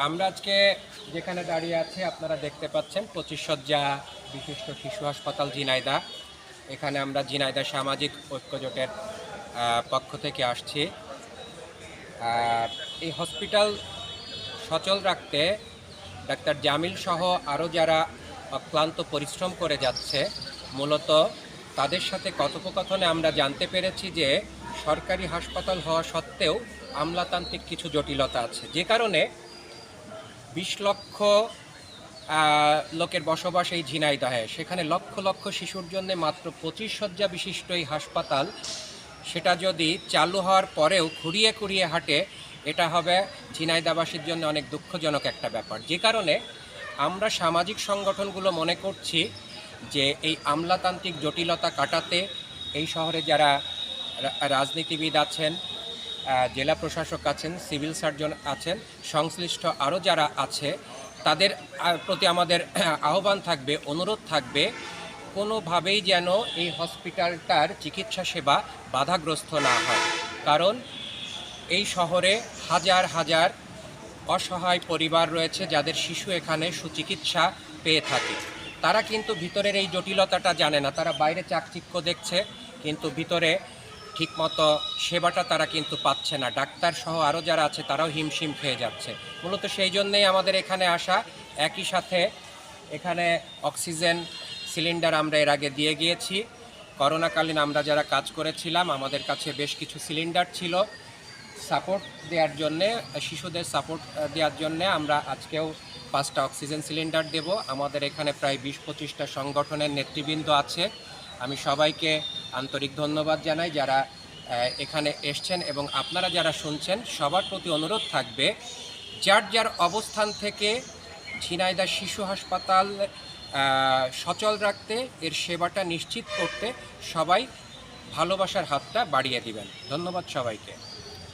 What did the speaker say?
আমরা আজকে যেখানে দাঁড়িয়ে আছি আপনারা দেখতে পাচ্ছেন 25 শয্যা বিশিষ্ট শিশু হাসপাতাল ঝিনাইদহ। এখানে আমরা ঝিনাইদহ সামাজিক ঐক্য জোটের পক্ষ থেকে আসছি। এই হসপিটাল সচল রাখতে ডাক্তার জামিল সহ আরও যারা অক্লান্ত পরিশ্রম করে যাচ্ছে, মূলত তাদের সাথে কথোপকথনে আমরা জানতে পেরেছি যে সরকারি হাসপাতাল হওয়া সত্ত্বেও আমলাতান্ত্রিক কিছু জটিলতা আছে, যে কারণে 20 লক্ষ লোকের বসবাস এই ঝিনাইদহে, সেখানে লক্ষ লক্ষ শিশুর জন্য মাত্র 25 শয্যা বিশিষ্ট এই হাসপাতাল, সেটা যদি চালু হওয়ার পরেও খুঁড়িয়ে খুঁড়িয়ে হাঁটে, এটা হবে ঝিনাইদহবাসীর জন্য অনেক দুঃখজনক একটা ব্যাপার। যে কারণে আমরা সামাজিক সংগঠনগুলো মনে করছি যে এই আমলাতান্ত্রিক জটিলতা কাটাতে এই শহরে যারা রাজনীতিবিদ আছেন, জেলা প্রশাসক আছেন, সিভিল সার্জন আছেন, সংশ্লিষ্ট আরও যারা আছে, তাদের প্রতি আমাদের আহ্বান থাকবে, অনুরোধ থাকবে, কোনোভাবেই যেন এই হসপিটালটার চিকিৎসা সেবা বাধাগ্রস্ত না হয়। কারণ এই শহরে হাজার হাজার অসহায় পরিবার রয়েছে যাদের শিশু এখানে সুচিকিৎসা পেয়ে থাকে। তারা কিন্তু ভিতরের এই জটিলতাটা জানে না। তারা বাইরে চাকচিক্য দেখছে, কিন্তু ভিতরে ঠিকমতো সেবাটা তারা কিন্তু পাচ্ছে না। ডাক্তার সহ আরও যারা আছে তারাও হিমশিম খেয়ে যাচ্ছে। মূলত সেই জন্যেই আমাদের এখানে আসা। একই সাথে এখানে অক্সিজেন সিলিন্ডার আমরা এর আগে দিয়ে গিয়েছি। করোনাকালীন আমরা যারা কাজ করেছিলাম, আমাদের কাছে বেশ কিছু সিলিন্ডার ছিল সাপোর্ট দেওয়ার জন্যে, শিশুদের সাপোর্ট দেওয়ার জন্যে আমরা আজকেও 5টা অক্সিজেন সিলিন্ডার দেব। আমাদের এখানে প্রায় 20-25টা সংগঠনের নেতৃবৃন্দ আছে। আমি সবাইকে আন্তরিক ধন্যবাদ জানাই যারা এখানে এসছেন, এবং আপনারা যারা শুনছেন সবার প্রতি অনুরোধ থাকবে, যার যার অবস্থান থেকে ঝিনাইদহ শিশু হাসপাতাল সচল রাখতে, এর সেবাটা নিশ্চিত করতে সবাই ভালোবাসার হাতটা বাড়িয়ে দিবেন। ধন্যবাদ সবাইকে।